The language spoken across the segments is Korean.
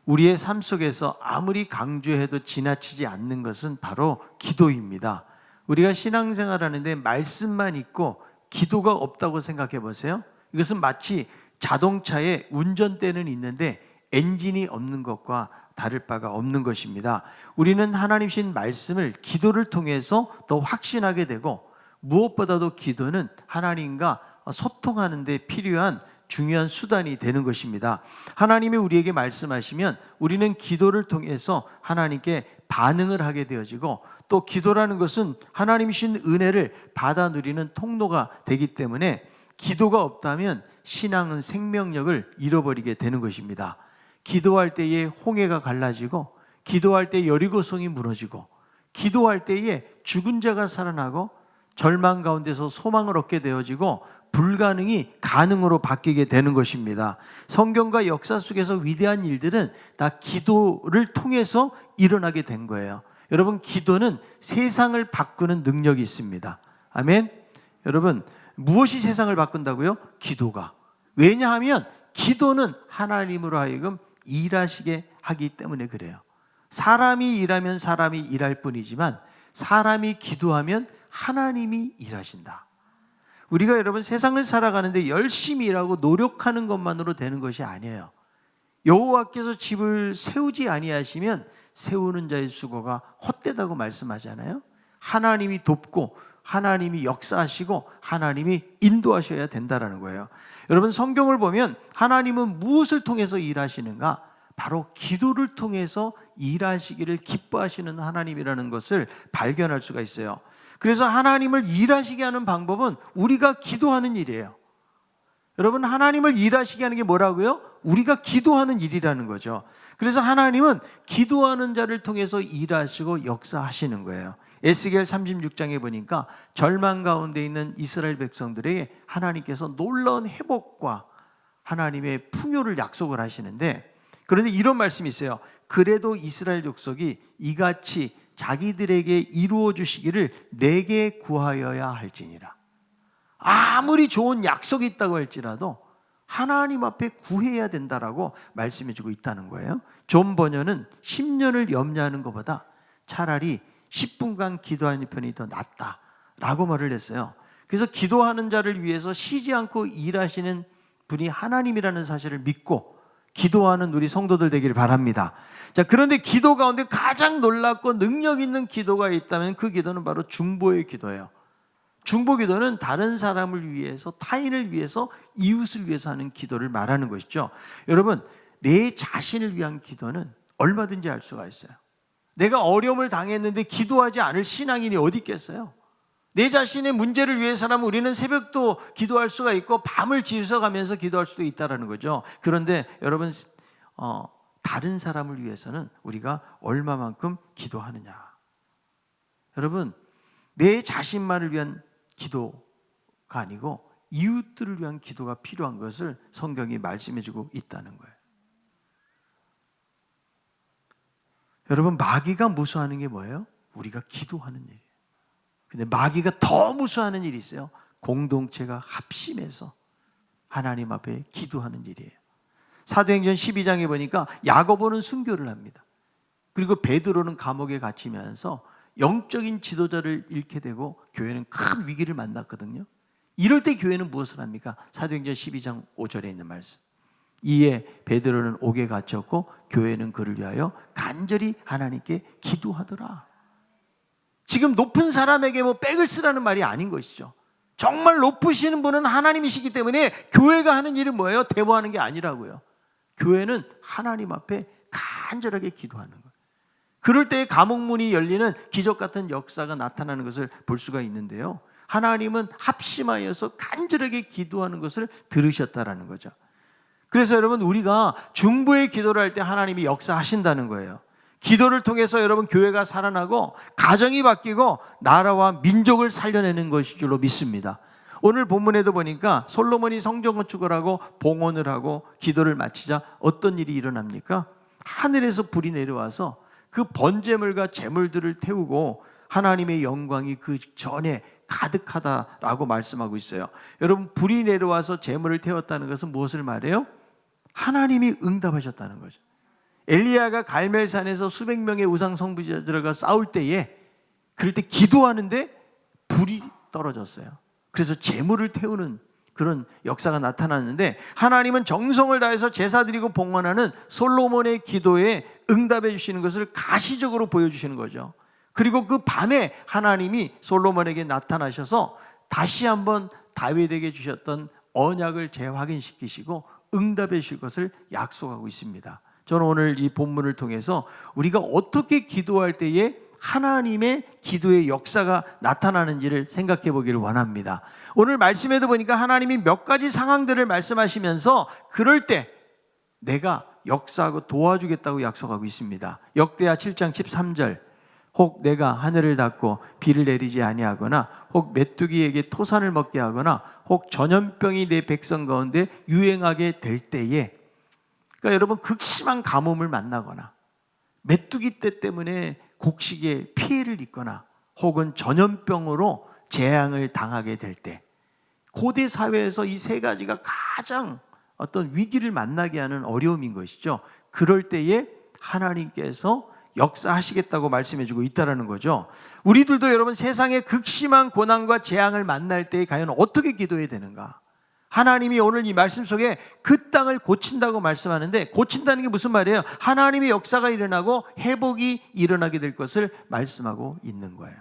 우리의 삶 속에서 아무리 강조해도 지나치지 않는 것은 바로 기도입니다. 우리가 신앙생활 하는데 말씀만 있고 기도가 없다고 생각해 보세요. 이것은 마치 자동차에 운전대는 있는데 엔진이 없는 것과 다를 바가 없는 것입니다. 우리는 하나님신 말씀을 기도를 통해서 더 확신하게 되고, 무엇보다도 기도는 하나님과 소통하는 데 필요한 중요한 수단이 되는 것입니다. 하나님이 우리에게 말씀하시면 우리는 기도를 통해서 하나님께 반응을 하게 되어지고, 또 기도라는 것은 하나님이 주신 은혜를 받아 누리는 통로가 되기 때문에 기도가 없다면 신앙은 생명력을 잃어버리게 되는 것입니다. 기도할 때에 홍해가 갈라지고, 기도할 때 여리고성이 무너지고, 기도할 때에 죽은 자가 살아나고, 절망 가운데서 소망을 얻게 되어지고, 불가능이 가능으로 바뀌게 되는 것입니다. 성경과 역사 속에서 위대한 일들은 다 기도를 통해서 일어나게 된 거예요. 여러분, 기도는 세상을 바꾸는 능력이 있습니다. 아멘. 여러분, 무엇이 세상을 바꾼다고요? 기도가. 왜냐하면 기도는 하나님으로 하여금 일하시게 하기 때문에 그래요. 사람이 일하면 사람이 일할 뿐이지만 사람이 기도하면 하나님이 일하신다. 우리가 여러분 세상을 살아가는데 열심히 일하고 노력하는 것만으로 되는 것이 아니에요. 여호와께서 집을 세우지 아니하시면 세우는 자의 수고가 헛되다고 말씀하잖아요. 하나님이 돕고 하나님이 역사하시고 하나님이 인도하셔야 된다는 거예요. 여러분, 성경을 보면 하나님은 무엇을 통해서 일하시는가? 바로 기도를 통해서 일하시기를 기뻐하시는 하나님이라는 것을 발견할 수가 있어요. 그래서 하나님을 일하시게 하는 방법은 우리가 기도하는 일이에요. 여러분, 하나님을 일하시게 하는 게 뭐라고요? 우리가 기도하는 일이라는 거죠. 그래서 하나님은 기도하는 자를 통해서 일하시고 역사하시는 거예요. 에스겔 36장에 보니까 절망 가운데 있는 이스라엘 백성들에게 하나님께서 놀라운 회복과 하나님의 풍요를 약속을 하시는데, 그런데 이런 말씀이 있어요. 그래도 이스라엘 족속이 이같이 자기들에게 이루어 주시기를 내게 구하여야 할지니라. 아무리 좋은 약속이 있다고 할지라도 하나님 앞에 구해야 된다라고 말씀해 주고 있다는 거예요. 존 버녀는 10년을 염려하는 것보다 차라리 10분간 기도하는 편이 더 낫다라고 말을 했어요. 그래서 기도하는 자를 위해서 쉬지 않고 일하시는 분이 하나님이라는 사실을 믿고 기도하는 우리 성도들 되기를 바랍니다. 자, 그런데 기도 가운데 가장 놀랍고 능력 있는 기도가 있다면 그 기도는 바로 중보의 기도예요. 중보 기도는 다른 사람을 위해서, 타인을 위해서, 이웃을 위해서 하는 기도를 말하는 것이죠. 여러분, 내 자신을 위한 기도는 얼마든지 할 수가 있어요. 내가 어려움을 당했는데 기도하지 않을 신앙인이 어디 있겠어요? 내 자신의 문제를 위해서라면 우리는 새벽도 기도할 수가 있고 밤을 지새가면서 기도할 수도 있다는 거죠. 그런데 여러분, 다른 사람을 위해서는 우리가 얼마만큼 기도하느냐. 여러분, 내 자신만을 위한 기도가 아니고 이웃들을 위한 기도가 필요한 것을 성경이 말씀해 주고 있다는 거예요. 여러분, 마귀가 무서워하는 게 뭐예요? 우리가 기도하는 일이에요. 근데 마귀가 더 무서워하는 일이 있어요. 공동체가 합심해서 하나님 앞에 기도하는 일이에요. 사도행전 12장에 보니까 야고보는 순교를 합니다. 그리고 베드로는 감옥에 갇히면서 영적인 지도자를 잃게 되고 교회는 큰 위기를 만났거든요. 이럴 때 교회는 무엇을 합니까? 사도행전 12장 5절에 있는 말씀. 이에 베드로는 옥에 갇혔고 교회는 그를 위하여 간절히 하나님께 기도하더라. 지금 높은 사람에게 백을 쓰라는 말이 아닌 것이죠. 정말 높으시는 분은 하나님이시기 때문에 교회가 하는 일은 뭐예요? 대모하는 게 아니라고요. 교회는 하나님 앞에 간절하게 기도하는 거예요. 그럴 때 감옥문이 열리는 기적 같은 역사가 나타나는 것을 볼 수가 있는데요. 하나님은 합심하여서 간절하게 기도하는 것을 들으셨다라는 거죠. 그래서 여러분, 우리가 중보의 기도를 할 때 하나님이 역사하신다는 거예요. 기도를 통해서 여러분 교회가 살아나고 가정이 바뀌고 나라와 민족을 살려내는 것일 줄로 믿습니다. 오늘 본문에도 보니까 솔로몬이 성전 건축을 하고 봉헌을 하고 기도를 마치자 어떤 일이 일어납니까? 하늘에서 불이 내려와서 그 번제물과 제물들을 태우고 하나님의 영광이 그 전에 가득하다라고 말씀하고 있어요. 여러분, 불이 내려와서 제물을 태웠다는 것은 무엇을 말해요? 하나님이 응답하셨다는 거죠. 엘리야가 갈멜산에서 수백 명의 우상 숭배자들과 싸울 때에 그럴 때 기도하는데 불이 떨어졌어요. 그래서 재물을 태우는 그런 역사가 나타났는데, 하나님은 정성을 다해서 제사 드리고 봉헌하는 솔로몬의 기도에 응답해 주시는 것을 가시적으로 보여주시는 거죠. 그리고 그 밤에 하나님이 솔로몬에게 나타나셔서 다시 한번 다윗에게 주셨던 언약을 재확인시키시고 응답해 주실 것을 약속하고 있습니다. 저는 오늘 이 본문을 통해서 우리가 어떻게 기도할 때에 하나님의 기도의 역사가 나타나는지를 생각해 보기를 원합니다. 오늘 말씀에도 보니까 하나님이 몇 가지 상황들을 말씀하시면서 그럴 때 내가 역사하고 도와주겠다고 약속하고 있습니다. 역대하 7장 13절, 혹 내가 하늘을 닫고 비를 내리지 아니하거나 혹 메뚜기에게 토산을 먹게 하거나 혹 전염병이 내 백성 가운데 유행하게 될 때에, 그러니까 여러분 극심한 가뭄을 만나거나 메뚜기 떼 때문에 곡식에 피해를 입거나 혹은 전염병으로 재앙을 당하게 될 때, 고대 사회에서 이 세 가지가 가장 어떤 위기를 만나게 하는 어려움인 것이죠. 그럴 때에 하나님께서 역사하시겠다고 말씀해주고 있다는 거죠. 우리들도 여러분 세상의 극심한 고난과 재앙을 만날 때 과연 어떻게 기도해야 되는가? 하나님이 오늘 이 말씀 속에 그 땅을 고친다고 말씀하는데, 고친다는 게 무슨 말이에요? 하나님의 역사가 일어나고 회복이 일어나게 될 것을 말씀하고 있는 거예요.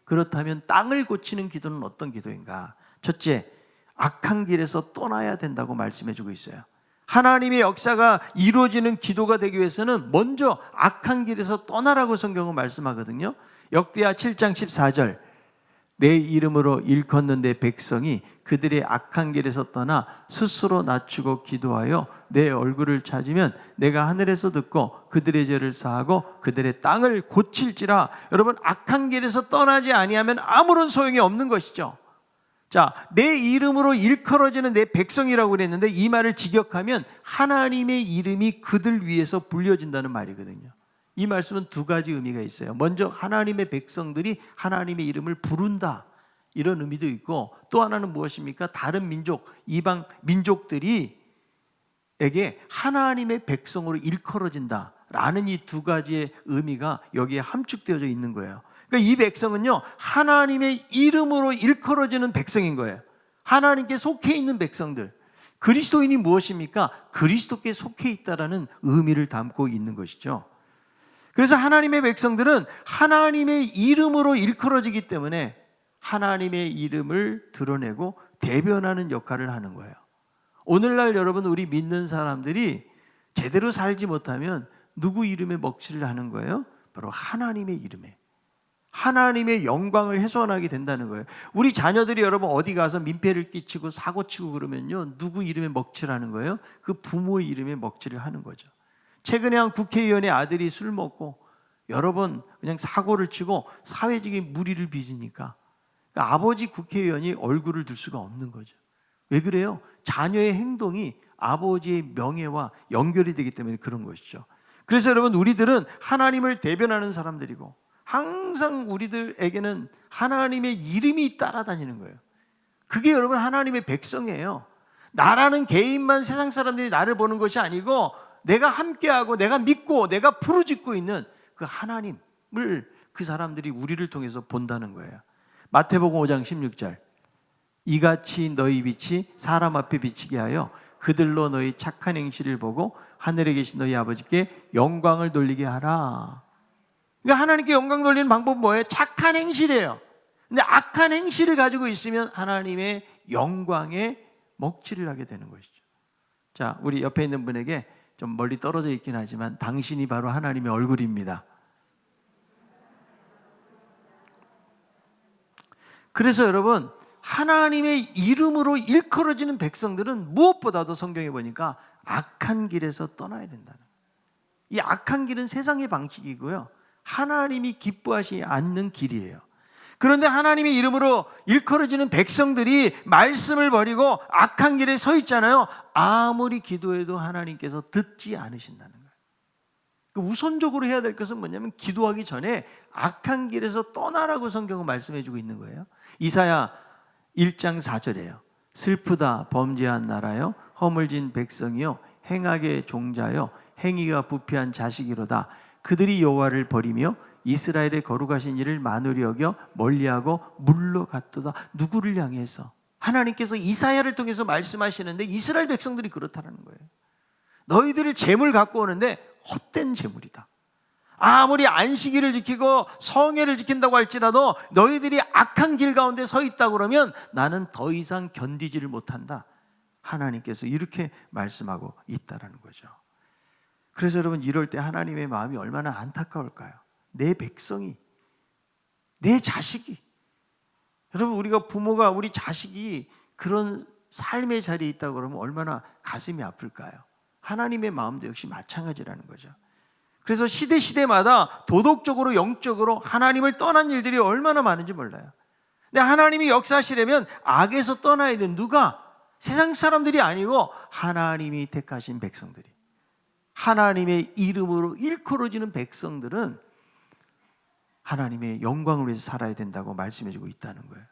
그렇다면 땅을 고치는 기도는 어떤 기도인가? 첫째, 악한 길에서 떠나야 된다고 말씀해주고 있어요. 하나님의 역사가 이루어지는 기도가 되기 위해서는 먼저 악한 길에서 떠나라고 성경은 말씀하거든요. 역대하 7장 14절, 내 이름으로 일컫는 내 백성이 그들의 악한 길에서 떠나 스스로 낮추고 기도하여 내 얼굴을 찾으면 내가 하늘에서 듣고 그들의 죄를 사하고 그들의 땅을 고칠지라. 여러분, 악한 길에서 떠나지 아니하면 아무런 소용이 없는 것이죠. 자, 내 이름으로 일컬어지는 내 백성이라고 그랬는데, 이 말을 직역하면 하나님의 이름이 그들 위해서 불려진다는 말이거든요. 이 말씀은 두 가지 의미가 있어요. 먼저 하나님의 백성들이 하나님의 이름을 부른다, 이런 의미도 있고, 또 하나는 무엇입니까? 다른 민족, 이방 민족들이 에게 하나님의 백성으로 일컬어진다 라는 이 두 가지의 의미가 여기에 함축되어져 있는 거예요. 그러니까 이 백성은요, 하나님의 이름으로 일컬어지는 백성인 거예요. 하나님께 속해 있는 백성들. 그리스도인이 무엇입니까? 그리스도께 속해 있다라는 의미를 담고 있는 것이죠. 그래서 하나님의 백성들은 하나님의 이름으로 일컬어지기 때문에 하나님의 이름을 드러내고 대변하는 역할을 하는 거예요. 오늘날 여러분, 우리 믿는 사람들이 제대로 살지 못하면 누구 이름에 먹칠을 하는 거예요? 바로 하나님의 이름에. 하나님의 영광을 훼손하게 된다는 거예요. 우리 자녀들이 여러분 어디 가서 민폐를 끼치고 사고치고 그러면요, 누구 이름에 먹칠하는 거예요? 그 부모의 이름에 먹칠을 하는 거죠. 최근에 한 국회의원의 아들이 술 먹고 여러 번 그냥 사고를 치고 사회적인 물의를 빚으니까, 그러니까 아버지 국회의원이 얼굴을 들 수가 없는 거죠. 왜 그래요? 자녀의 행동이 아버지의 명예와 연결이 되기 때문에 그런 것이죠. 그래서 여러분, 우리들은 하나님을 대변하는 사람들이고 항상 우리들에게는 하나님의 이름이 따라다니는 거예요. 그게 여러분 하나님의 백성이에요. 나라는 개인만 세상 사람들이 나를 보는 것이 아니고, 내가 함께하고 내가 믿고 내가 부르짖고 있는 그 하나님을 그 사람들이 우리를 통해서 본다는 거예요. 마태복음 5장 16절, 이같이 너희 빛이 사람 앞에 비치게 하여 그들로 너희 착한 행실을 보고 하늘에 계신 너희 아버지께 영광을 돌리게 하라. 그러니까 하나님께 영광 돌리는 방법은 뭐예요? 착한 행실이에요. 근데 악한 행실을 가지고 있으면 하나님의 영광에 먹칠을 하게 되는 것이죠. 자, 우리 옆에 있는 분에게, 좀 멀리 떨어져 있긴 하지만, 당신이 바로 하나님의 얼굴입니다. 그래서 여러분, 하나님의 이름으로 일컬어지는 백성들은 무엇보다도 성경에 보니까 악한 길에서 떠나야 된다는 거예요. 이 악한 길은 세상의 방식이고요, 하나님이 기뻐하시지 않는 길이에요. 그런데 하나님의 이름으로 일컬어지는 백성들이 말씀을 버리고 악한 길에 서 있잖아요. 아무리 기도해도 하나님께서 듣지 않으신다는 거예요. 우선적으로 해야 될 것은 뭐냐면, 기도하기 전에 악한 길에서 떠나라고 성경은 말씀해 주고 있는 거예요. 이사야 1장 4절이에요. 슬프다 범죄한 나라여, 허물진 백성이요, 행악의 종자여, 행위가 부패한 자식이로다. 그들이 여호와를 버리며 이스라엘의 거룩하신 일을 만홀히 여겨 멀리하고 물러갔도다. 누구를 향해서? 하나님께서 이사야를 통해서 말씀하시는데 이스라엘 백성들이 그렇다는 거예요. 너희들을 재물 갖고 오는데 헛된 재물이다. 아무리 안식일을 지키고 성회를 지킨다고 할지라도 너희들이 악한 길 가운데 서 있다 그러면 나는 더 이상 견디지를 못한다. 하나님께서 이렇게 말씀하고 있다라는 거죠. 그래서 여러분, 이럴 때 하나님의 마음이 얼마나 안타까울까요? 내 백성이, 내 자식이, 여러분, 우리가 부모가 우리 자식이 그런 삶의 자리에 있다고 그러면 얼마나 가슴이 아플까요? 하나님의 마음도 역시 마찬가지라는 거죠. 그래서 시대마다 도덕적으로 영적으로 하나님을 떠난 일들이 얼마나 많은지 몰라요. 근데 하나님이 역사하시려면 악에서 떠나야 되는 누가? 세상 사람들이 아니고 하나님이 택하신 백성들이, 하나님의 이름으로 일컬어지는 백성들은 하나님의 영광을 위해서 살아야 된다고 말씀해주고 있다는 거예요.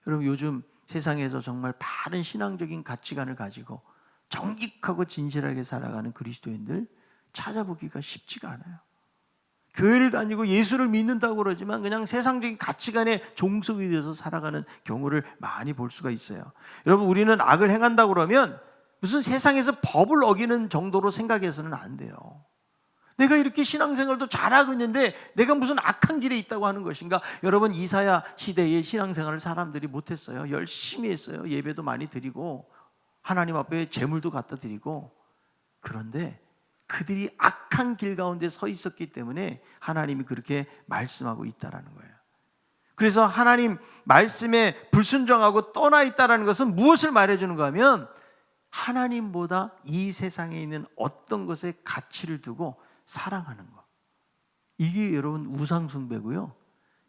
여러분, 요즘 세상에서 정말 바른 신앙적인 가치관을 가지고 정직하고 진실하게 살아가는 그리스도인들 찾아보기가 쉽지가 않아요. 교회를 다니고 예수를 믿는다고 그러지만 그냥 세상적인 가치관에 종속이 되어서 살아가는 경우를 많이 볼 수가 있어요. 여러분, 우리는 악을 행한다고 그러면 무슨 세상에서 법을 어기는 정도로 생각해서는 안 돼요. 내가 이렇게 신앙생활도 잘하고 있는데 내가 무슨 악한 길에 있다고 하는 것인가? 여러분, 이사야 시대의 신앙생활을 사람들이 못했어요. 열심히 했어요. 예배도 많이 드리고 하나님 앞에 제물도 갖다 드리고. 그런데 그들이 악한 길 가운데 서 있었기 때문에 하나님이 그렇게 말씀하고 있다라는 거예요. 그래서 하나님 말씀에 불순종하고 떠나 있다라는 것은 무엇을 말해주는가 하면 하나님보다 이 세상에 있는 어떤 것에 가치를 두고 사랑하는 것. 이게 여러분 우상숭배고요.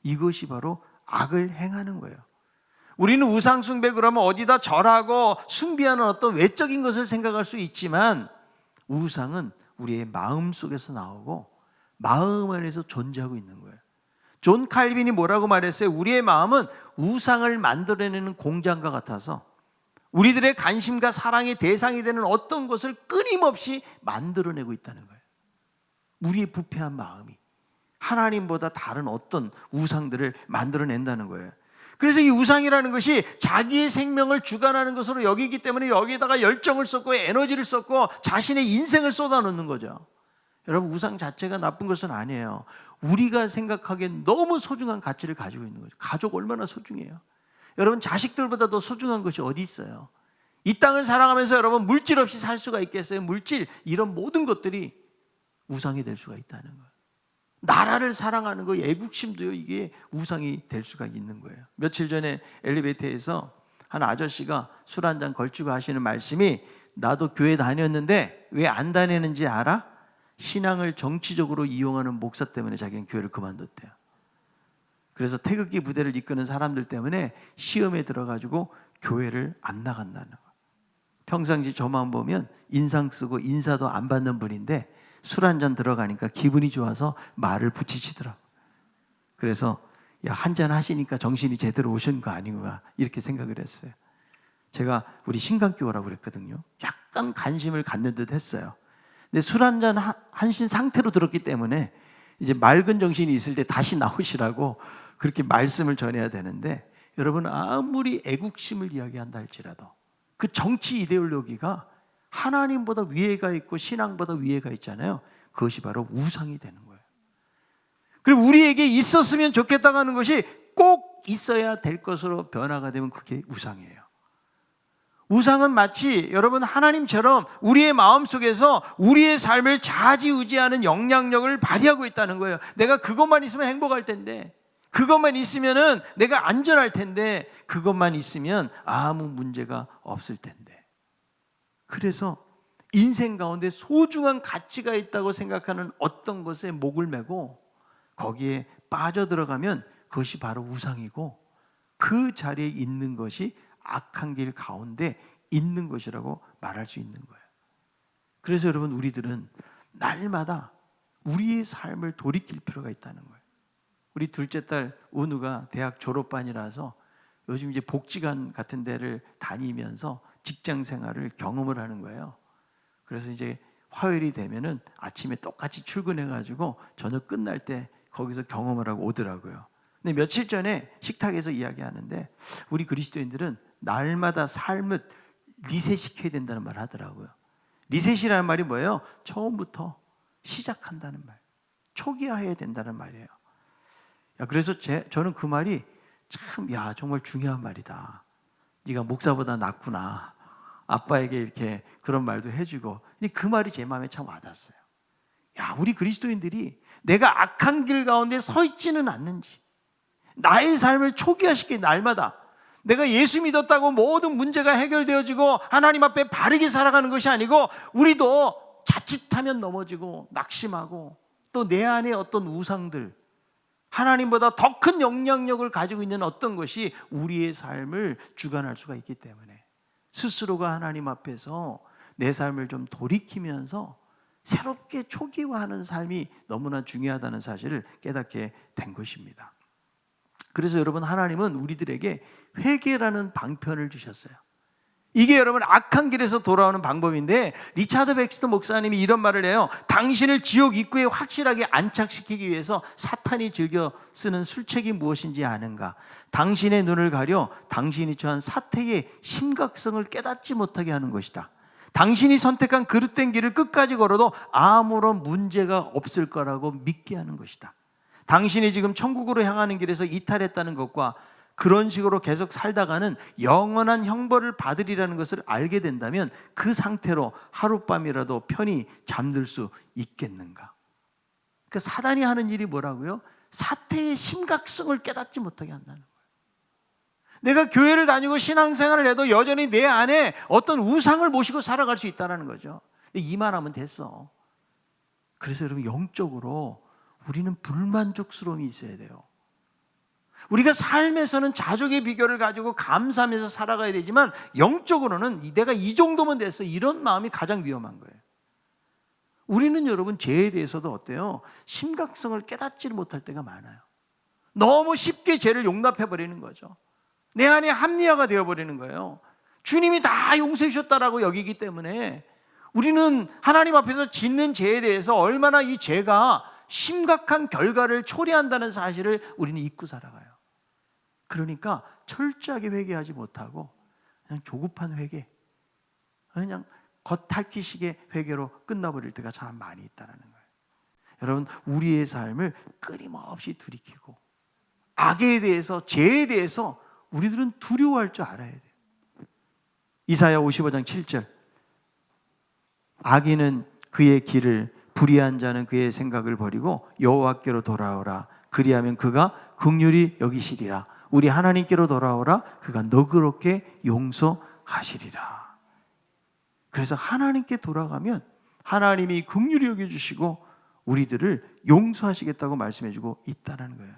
이것이 바로 악을 행하는 거예요. 우리는 우상숭배 그러면 어디다 절하고 숭배하는 어떤 외적인 것을 생각할 수 있지만 우상은 우리의 마음 속에서 나오고 마음 안에서 존재하고 있는 거예요. 존 칼빈이 뭐라고 말했어요? 우리의 마음은 우상을 만들어내는 공장과 같아서 우리들의 관심과 사랑의 대상이 되는 어떤 것을 끊임없이 만들어내고 있다는 거예요. 우리의 부패한 마음이 하나님보다 다른 어떤 우상들을 만들어낸다는 거예요. 그래서 이 우상이라는 것이 자기의 생명을 주관하는 것으로 여기기 때문에 여기에다가 열정을 쏟고 에너지를 쏟고 자신의 인생을 쏟아놓는 거죠. 여러분, 우상 자체가 나쁜 것은 아니에요. 우리가 생각하기엔 너무 소중한 가치를 가지고 있는 거죠. 가족 얼마나 소중해요. 여러분, 자식들보다 더 소중한 것이 어디 있어요? 이 땅을 살아가면서 여러분 물질 없이 살 수가 있겠어요? 물질, 이런 모든 것들이 우상이 될 수가 있다는 거예요. 나라를 사랑하는 거, 애국심도요, 이게 우상이 될 수가 있는 거예요. 며칠 전에 엘리베이터에서 한 아저씨가 술 한잔 걸치고 하시는 말씀이, 나도 교회 다녔는데 왜 안 다니는지 알아? 신앙을 정치적으로 이용하는 목사 때문에 자기는 교회를 그만뒀대요. 그래서 태극기 부대를 이끄는 사람들 때문에 시험에 들어가지고 교회를 안 나간다는 거예요. 평상시 저만 보면 인상 쓰고 인사도 안 받는 분인데 술 한잔 들어가니까 기분이 좋아서 말을 붙이시더라고요. 그래서 야, 한잔 하시니까 정신이 제대로 오신 거 아닌가 이렇게 생각을 했어요. 제가 우리 신강교라고 그랬거든요. 약간 관심을 갖는 듯 했어요. 근데 술 한잔 하신 상태로 들었기 때문에 이제 맑은 정신이 있을 때 다시 나오시라고 그렇게 말씀을 전해야 되는데, 여러분, 아무리 애국심을 이야기한다 할지라도 그 정치 이데올로기가 하나님보다 위에가 있고 신앙보다 위에가 있잖아요. 그것이 바로 우상이 되는 거예요. 그리고 우리에게 있었으면 좋겠다고 하는 것이 꼭 있어야 될 것으로 변화가 되면 그게 우상이에요. 우상은 마치 여러분 하나님처럼 우리의 마음속에서 우리의 삶을 좌지우지하는 영향력을 발휘하고 있다는 거예요. 내가 그것만 있으면 행복할 텐데, 그것만 있으면 내가 안전할 텐데, 그것만 있으면 아무 문제가 없을 텐데. 그래서 인생 가운데 소중한 가치가 있다고 생각하는 어떤 것에 목을 메고 거기에 빠져들어가면 그것이 바로 우상이고, 그 자리에 있는 것이 악한 길 가운데 있는 것이라고 말할 수 있는 거예요. 그래서 여러분, 우리들은 날마다 우리의 삶을 돌이킬 필요가 있다는 거예요. 우리 둘째 딸 은우가 대학 졸업반이라서 요즘 이제 복지관 같은 데를 다니면서 직장 생활을 경험을 하는 거예요. 그래서 이제 화요일이 되면은 아침에 똑같이 출근해가지고 저녁 끝날 때 거기서 경험을 하고 오더라고요. 근데 며칠 전에 식탁에서 이야기하는데 우리 그리스도인들은 날마다 삶을 리셋시켜야 된다는 말을 하더라고요. 리셋이라는 말이 뭐예요? 처음부터 시작한다는 말, 초기화해야 된다는 말이에요. 그래서 저는 그 말이 참, 정말 중요한 말이다. 네가 목사보다 낫구나. 아빠에게 이렇게 그런 말도 해주고. 근데 그 말이 제 마음에 참 와닿았어요. 우리 그리스도인들이 내가 악한 길 가운데 서 있지는 않는지, 나의 삶을 초기화시켜 날마다 내가 예수 믿었다고 모든 문제가 해결되어지고 하나님 앞에 바르게 살아가는 것이 아니고, 우리도 자칫하면 넘어지고 낙심하고 또 내 안에 어떤 우상들, 하나님보다 더 큰 영향력을 가지고 있는 어떤 것이 우리의 삶을 주관할 수가 있기 때문에 스스로가 하나님 앞에서 내 삶을 좀 돌이키면서 새롭게 초기화하는 삶이 너무나 중요하다는 사실을 깨닫게 된 것입니다. 그래서 여러분, 하나님은 우리들에게 회개라는 방편을 주셨어요. 이게 여러분 악한 길에서 돌아오는 방법인데, 리차드 백스터 목사님이 이런 말을 해요. 당신을 지옥 입구에 확실하게 안착시키기 위해서 사탄이 즐겨 쓰는 술책이 무엇인지 아는가? 당신의 눈을 가려 당신이 처한 사태의 심각성을 깨닫지 못하게 하는 것이다. 당신이 선택한 그릇된 길을 끝까지 걸어도 아무런 문제가 없을 거라고 믿게 하는 것이다. 당신이 지금 천국으로 향하는 길에서 이탈했다는 것과 그런 식으로 계속 살다가는 영원한 형벌을 받으리라는 것을 알게 된다면 그 상태로 하룻밤이라도 편히 잠들 수 있겠는가? 그 사단이 하는 일이 뭐라고요? 사태의 심각성을 깨닫지 못하게 한다는 거예요. 내가 교회를 다니고 신앙생활을 해도 여전히 내 안에 어떤 우상을 모시고 살아갈 수 있다는 거죠. 이만하면 됐어. 그래서 여러분, 영적으로 우리는 불만족스러움이 있어야 돼요. 우리가 삶에서는 자족의 비결을 가지고 감사하면서 살아가야 되지만, 영적으로는 내가 이 정도면 됐어, 이런 마음이 가장 위험한 거예요. 우리는 여러분, 죄에 대해서도 어때요? 심각성을 깨닫지를 못할 때가 많아요. 너무 쉽게 죄를 용납해버리는 거죠. 내 안에 합리화가 되어버리는 거예요. 주님이 다 용서해 주셨다라고 여기기 때문에 우리는 하나님 앞에서 짓는 죄에 대해서 얼마나 이 죄가 심각한 결과를 초래한다는 사실을 우리는 잊고 살아가요. 그러니까 철저하게 회개하지 못하고 그냥 조급한 회개, 그냥 겉핥기식의 회개로 끝나버릴 때가 참 많이 있다는 거예요. 여러분, 우리의 삶을 끊임없이 들이키고 악에 대해서, 죄에 대해서 우리들은 두려워할 줄 알아야 돼요. 이사야 55장 7절, 악인은 그의 길을, 불의한 자는 그의 생각을 버리고 여호와께로 돌아오라. 그리하면 그가 긍휼히 여기시리라. 우리 하나님께로 돌아오라. 그가 너그럽게 용서하시리라. 그래서 하나님께 돌아가면 하나님이 긍휼히 여겨주시고 우리들을 용서하시겠다고 말씀해주고 있다는 거예요.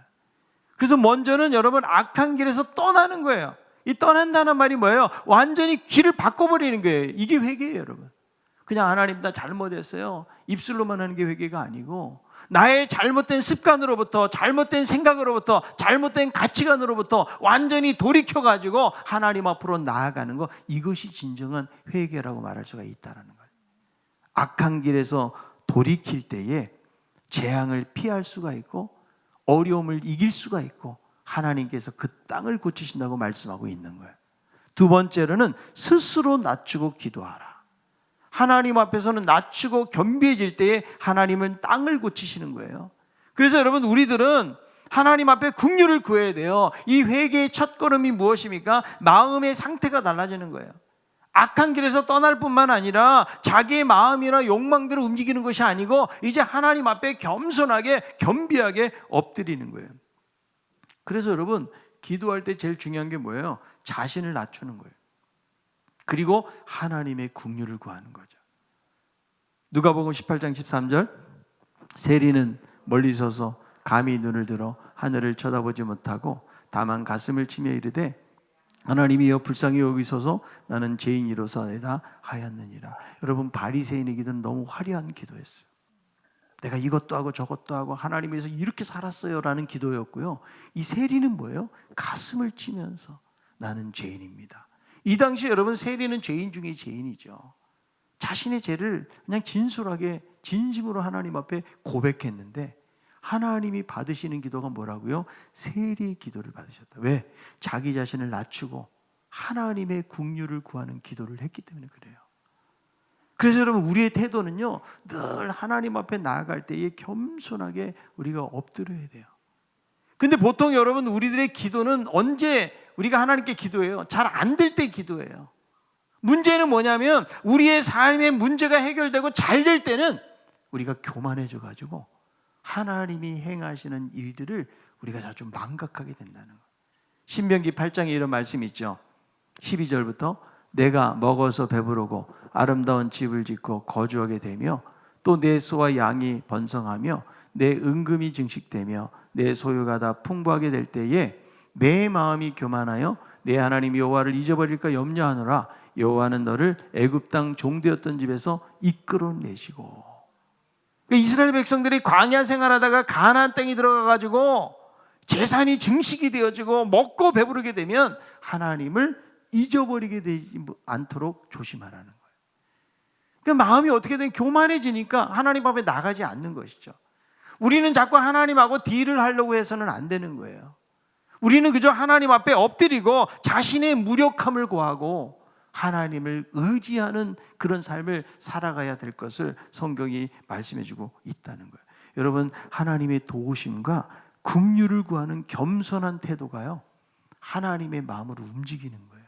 그래서 먼저는 여러분, 악한 길에서 떠나는 거예요. 이 떠난다는 말이 뭐예요? 완전히 길을 바꿔버리는 거예요. 이게 회개예요, 여러분. 그냥 하나님 나 잘못했어요, 입술로만 하는 게 회개가 아니고, 나의 잘못된 습관으로부터, 잘못된 생각으로부터, 잘못된 가치관으로부터 완전히 돌이켜가지고 하나님 앞으로 나아가는 거, 이것이 진정한 회개라고 말할 수가 있다는 거예요. 악한 길에서 돌이킬 때에 재앙을 피할 수가 있고 어려움을 이길 수가 있고 하나님께서 그 땅을 고치신다고 말씀하고 있는 거예요. 두 번째로는 스스로 낮추고 기도하라. 하나님 앞에서는 낮추고 겸비해질 때에 하나님은 땅을 고치시는 거예요. 그래서 여러분, 우리들은 하나님 앞에 긍휼을 구해야 돼요. 이 회개의 첫걸음이 무엇입니까? 마음의 상태가 달라지는 거예요. 악한 길에서 떠날 뿐만 아니라 자기의 마음이나 욕망대로 움직이는 것이 아니고 이제 하나님 앞에 겸손하게, 겸비하게 엎드리는 거예요. 그래서 여러분, 기도할 때 제일 중요한 게 뭐예요? 자신을 낮추는 거예요. 그리고 하나님의 긍휼을 구하는 거죠. 누가복음 18장 13절, 세리는 멀리 서서 감히 눈을 들어 하늘을 쳐다보지 못하고 다만 가슴을 치며 이르되 하나님이여 불쌍히 여기소서 나는 죄인이로서이다 하였느니라. 여러분, 바리새인의 기도는 너무 화려한 기도였어요. 내가 이것도 하고 저것도 하고 하나님 위해서 이렇게 살았어요 라는 기도였고요. 이 세리는 뭐예요? 가슴을 치면서 나는 죄인입니다. 이 당시 여러분, 세리는 죄인 중에 죄인이죠. 자신의 죄를 그냥 진솔하게 진심으로 하나님 앞에 고백했는데 하나님이 받으시는 기도가 뭐라고요? 세리의 기도를 받으셨다. 왜? 자기 자신을 낮추고 하나님의 긍휼을 구하는 기도를 했기 때문에 그래요. 그래서 여러분, 우리의 태도는요, 늘 하나님 앞에 나아갈 때에 겸손하게 우리가 엎드려야 돼요. 근데 보통 여러분, 우리들의 기도는 언제 우리가 하나님께 기도해요? 잘 안 될 때 기도해요. 문제는 뭐냐면 우리의 삶의 문제가 해결되고 잘 될 때는 우리가 교만해져 가지고 하나님이 행하시는 일들을 우리가 자주 망각하게 된다는 거예요. 신명기 8장에 이런 말씀이 있죠. 12절부터 내가 먹어서 배부르고 아름다운 집을 짓고 거주하게 되며 또 내 소와 양이 번성하며 내 은금이 증식되며 내 소유가 다 풍부하게 될 때에 내 마음이 교만하여 내 하나님 여호와를 잊어버릴까 염려하노라. 여호와는 너를 애굽 땅 종되었던 집에서 이끌어내시고. 이스라엘 백성들이 광야 생활하다가 가나안 땅에 들어가가지고 재산이 증식이 되어지고 먹고 배부르게 되면 하나님을 잊어버리게 되지 않도록 조심하라는 거예요. 그러니까 마음이 어떻게든 교만해지니까 하나님 앞에 나가지 않는 것이죠. 우리는 자꾸 하나님하고 딜을 하려고 해서는 안 되는 거예요. 우리는 그저 하나님 앞에 엎드리고 자신의 무력함을 고하고 하나님을 의지하는 그런 삶을 살아가야 될 것을 성경이 말씀해주고 있다는 거예요. 여러분, 하나님의 도우심과 긍휼을 구하는 겸손한 태도가요, 하나님의 마음을 움직이는 거예요.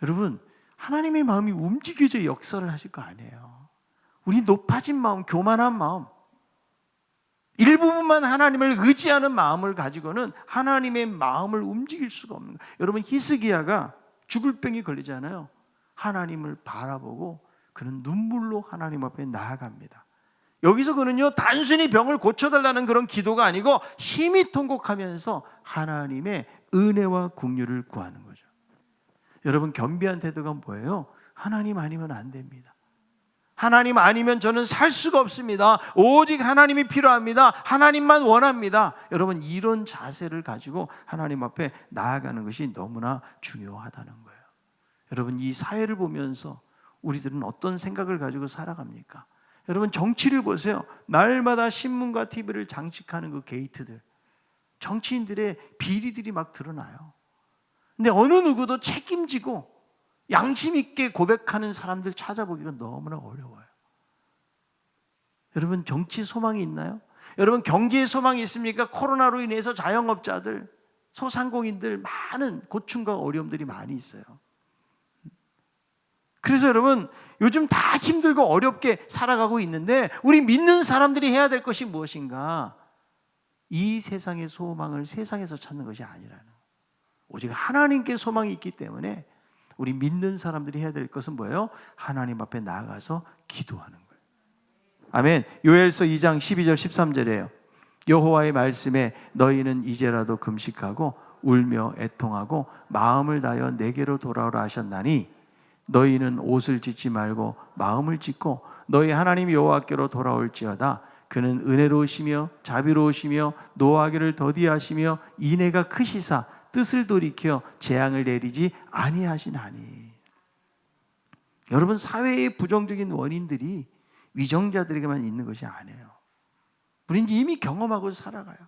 여러분, 하나님의 마음이 움직여져 역사를 하실 거 아니에요. 우리 높아진 마음, 교만한 마음, 일부분만 하나님을 의지하는 마음을 가지고는 하나님의 마음을 움직일 수가 없는 거예요. 여러분, 히스기야가 죽을 병이 걸리잖아요. 하나님을 바라보고 그는 눈물로 하나님 앞에 나아갑니다. 여기서 그는요, 단순히 병을 고쳐달라는 그런 기도가 아니고 심히 통곡하면서 하나님의 은혜와 긍휼을 구하는 거죠. 여러분, 겸비한 태도가 뭐예요? 하나님 아니면 안 됩니다. 하나님 아니면 저는 살 수가 없습니다. 오직 하나님이 필요합니다. 하나님만 원합니다. 여러분, 이런 자세를 가지고 하나님 앞에 나아가는 것이 너무나 중요하다는 거예요. 여러분, 이 사회를 보면서 우리들은 어떤 생각을 가지고 살아갑니까? 여러분, 정치를 보세요. 날마다 신문과 TV를 장식하는 그 게이트들, 정치인들의 비리들이 막 드러나요. 근데 어느 누구도 책임지고 양심 있게 고백하는 사람들 찾아보기가 너무나 어려워요. 여러분, 정치 소망이 있나요? 여러분, 경기에 소망이 있습니까? 코로나로 인해서 자영업자들, 소상공인들 많은 고충과 어려움들이 많이 있어요. 그래서 여러분, 요즘 다 힘들고 어렵게 살아가고 있는데 우리 믿는 사람들이 해야 될 것이 무엇인가? 이 세상의 소망을 세상에서 찾는 것이 아니라는 거예요. 오직 하나님께 소망이 있기 때문에 우리 믿는 사람들이 해야 될 것은 뭐예요? 하나님 앞에 나아가서 기도하는 거예요. 아멘. 요엘서 2장 12절 13절이에요. 여호와의 말씀에 너희는 이제라도 금식하고 울며 애통하고 마음을 다하여 내게로 돌아오라 하셨나니 너희는 옷을 찢지 말고 마음을 찢고 너희 하나님 여호와께로 돌아올지어다. 그는 은혜로우시며 자비로우시며 노하기를 더디하시며 인애가 크시사 뜻을 돌이켜 재앙을 내리지 아니하시나니. 여러분, 사회의 부정적인 원인들이 위정자들에게만 있는 것이 아니에요. 우리는 이미 경험하고 살아가요.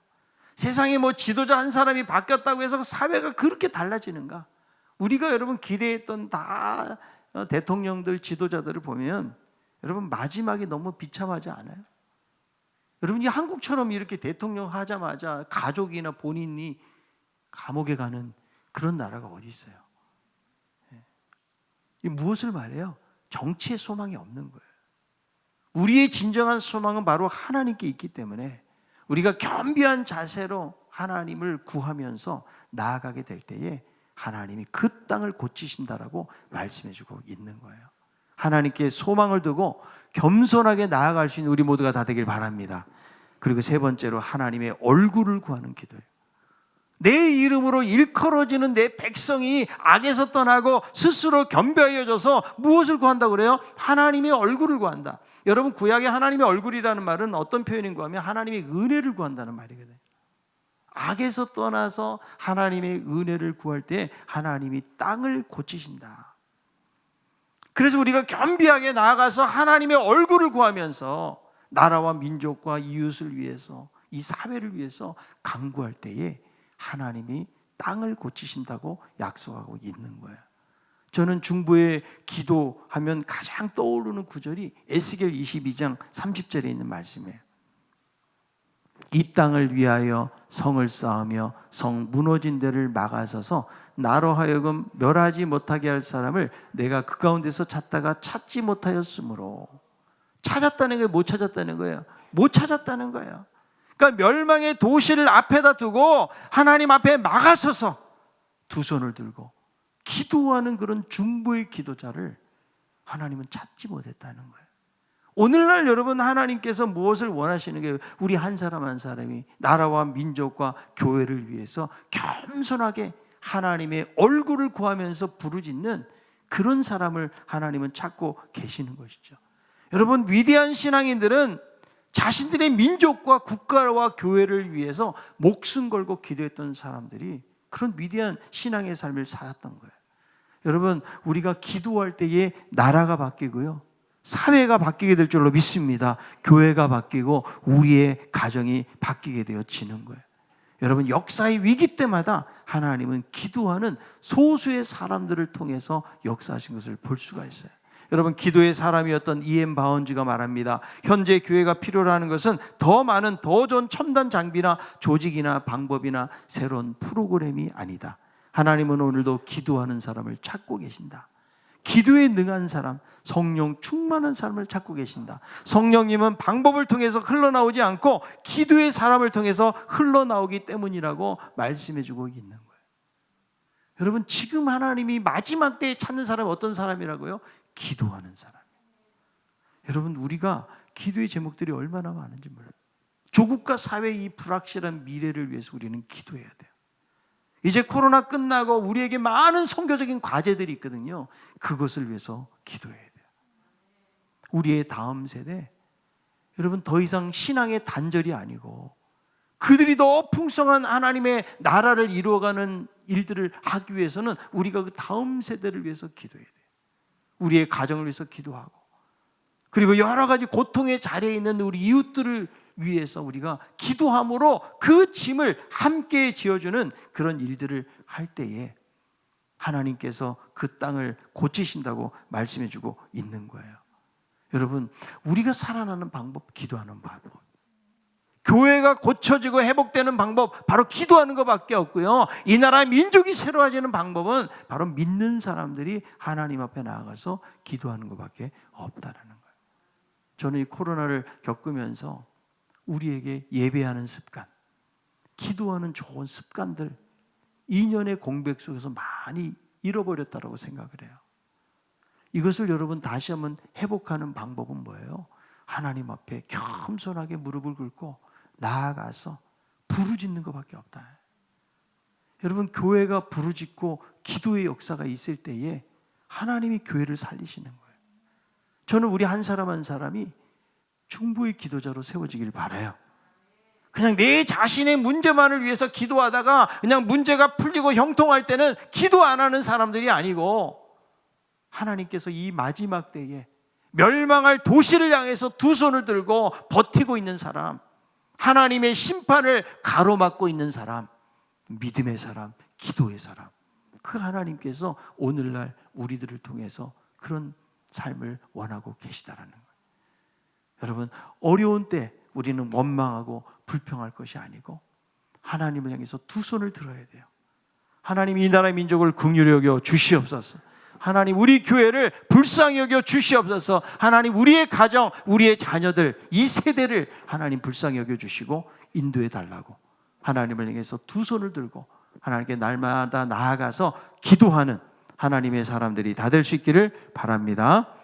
세상에 뭐 지도자 한 사람이 바뀌었다고 해서 사회가 그렇게 달라지는가? 우리가 여러분 기대했던 다 대통령들, 지도자들을 보면 여러분 마지막이 너무 비참하지 않아요? 여러분이 한국처럼 이렇게 대통령 하자마자 가족이나 본인이 감옥에 가는 그런 나라가 어디 있어요? 이 무엇을 말해요? 정치에 소망이 없는 거예요. 우리의 진정한 소망은 바로 하나님께 있기 때문에 우리가 겸비한 자세로 하나님을 구하면서 나아가게 될 때에 하나님이 그 땅을 고치신다라고 말씀해주고 있는 거예요. 하나님께 소망을 두고 겸손하게 나아갈 수 있는 우리 모두가 다 되길 바랍니다. 그리고 세 번째로 하나님의 얼굴을 구하는 기도예요. 내 이름으로 일컬어지는 내 백성이 악에서 떠나고 스스로 겸비하여져서 무엇을 구한다고 그래요? 하나님의 얼굴을 구한다. 여러분, 구약의 하나님의 얼굴이라는 말은 어떤 표현인가 하면 하나님의 은혜를 구한다는 말이거든요. 악에서 떠나서 하나님의 은혜를 구할 때 하나님이 땅을 고치신다. 그래서 우리가 겸비하게 나아가서 하나님의 얼굴을 구하면서 나라와 민족과 이웃을 위해서, 이 사회를 위해서 간구할 때에 하나님이 땅을 고치신다고 약속하고 있는 거예요. 저는 중보의 기도하면 가장 떠오르는 구절이 에스겔 22장 30절에 있는 말씀이에요. 이 땅을 위하여 성을 쌓으며 성 무너진 데를 막아서서 나로 하여금 멸하지 못하게 할 사람을 내가 그 가운데서 찾다가 찾지 못하였으므로. 찾았다는 게 못 찾았다는 거예요. 못 찾았다는 거예요. 그러니까 멸망의 도시를 앞에다 두고 하나님 앞에 막아서서 두 손을 들고 기도하는 그런 중보의 기도자를 하나님은 찾지 못했다는 거예요. 오늘날 여러분, 하나님께서 무엇을 원하시는 게, 우리 한 사람 한 사람이 나라와 민족과 교회를 위해서 겸손하게 하나님의 얼굴을 구하면서 부르짖는 그런 사람을 하나님은 찾고 계시는 것이죠. 여러분, 위대한 신앙인들은 자신들의 민족과 국가와 교회를 위해서 목숨 걸고 기도했던 사람들이 그런 위대한 신앙의 삶을 살았던 거예요. 여러분, 우리가 기도할 때에 나라가 바뀌고요, 사회가 바뀌게 될 줄로 믿습니다. 교회가 바뀌고 우리의 가정이 바뀌게 되어지는 거예요. 여러분, 역사의 위기 때마다 하나님은 기도하는 소수의 사람들을 통해서 역사하신 것을 볼 수가 있어요. 여러분, 기도의 사람이었던 E.M. 바운즈가 말합니다. 현재 교회가 필요로 하는 것은 더 많은, 더 좋은 첨단 장비나 조직이나 방법이나 새로운 프로그램이 아니다. 하나님은 오늘도 기도하는 사람을 찾고 계신다. 기도에 능한 사람, 성령 충만한 사람을 찾고 계신다. 성령님은 방법을 통해서 흘러나오지 않고 기도의 사람을 통해서 흘러나오기 때문이라고 말씀해 주고 있는 거예요. 여러분, 지금 하나님이 마지막 때에 찾는 사람은 어떤 사람이라고요? 기도하는 사람이에요. 여러분, 우리가 기도의 제목들이 얼마나 많은지 몰라요. 조국과 사회의 이 불확실한 미래를 위해서 우리는 기도해야 돼요. 이제 코로나 끝나고 우리에게 많은 선교적인 과제들이 있거든요. 그것을 위해서 기도해야 돼요. 우리의 다음 세대, 여러분, 더 이상 신앙의 단절이 아니고 그들이 더 풍성한 하나님의 나라를 이루어가는 일들을 하기 위해서는 우리가 그 다음 세대를 위해서 기도해야 돼요. 우리의 가정을 위해서 기도하고, 그리고 여러 가지 고통의 자리에 있는 우리 이웃들을 위해서 우리가 기도함으로 그 짐을 함께 지어주는 그런 일들을 할 때에 하나님께서 그 땅을 고치신다고 말씀해주고 있는 거예요. 여러분, 우리가 살아나는 방법, 기도하는 방법. 교회가 고쳐지고 회복되는 방법, 바로 기도하는 것밖에 없고요. 이 나라의 민족이 새로워지는 방법은 바로 믿는 사람들이 하나님 앞에 나아가서 기도하는 것밖에 없다라는 거예요. 저는 이 코로나를 겪으면서 우리에게 예배하는 습관, 기도하는 좋은 습관들, 2년의 공백 속에서 많이 잃어버렸다고 생각을 해요. 이것을 여러분 다시 한번 회복하는 방법은 뭐예요? 하나님 앞에 겸손하게 무릎을 꿇고 나아가서 부르짖는 것밖에 없다. 여러분, 교회가 부르짖고 기도의 역사가 있을 때에 하나님이 교회를 살리시는 거예요. 저는 우리 한 사람 한 사람이 중보의 기도자로 세워지길 바라요. 그냥 내 자신의 문제만을 위해서 기도하다가 그냥 문제가 풀리고 형통할 때는 기도 안 하는 사람들이 아니고, 하나님께서 이 마지막 때에 멸망할 도시를 향해서 두 손을 들고 버티고 있는 사람, 하나님의 심판을 가로막고 있는 사람, 믿음의 사람, 기도의 사람, 그 하나님께서 오늘날 우리들을 통해서 그런 삶을 원하고 계시다라는 거예요. 여러분, 어려운 때 우리는 원망하고 불평할 것이 아니고 하나님을 향해서 두 손을 들어야 돼요. 하나님, 이 나라의 민족을 긍휼히 여겨 주시옵소서. 하나님, 우리 교회를 불쌍히 여겨 주시옵소서. 하나님, 우리의 가정, 우리의 자녀들, 이 세대를 하나님 불쌍히 여겨 주시고 인도해 달라고 하나님을 향해서 두 손을 들고 하나님께 날마다 나아가서 기도하는 하나님의 사람들이 다 될 수 있기를 바랍니다.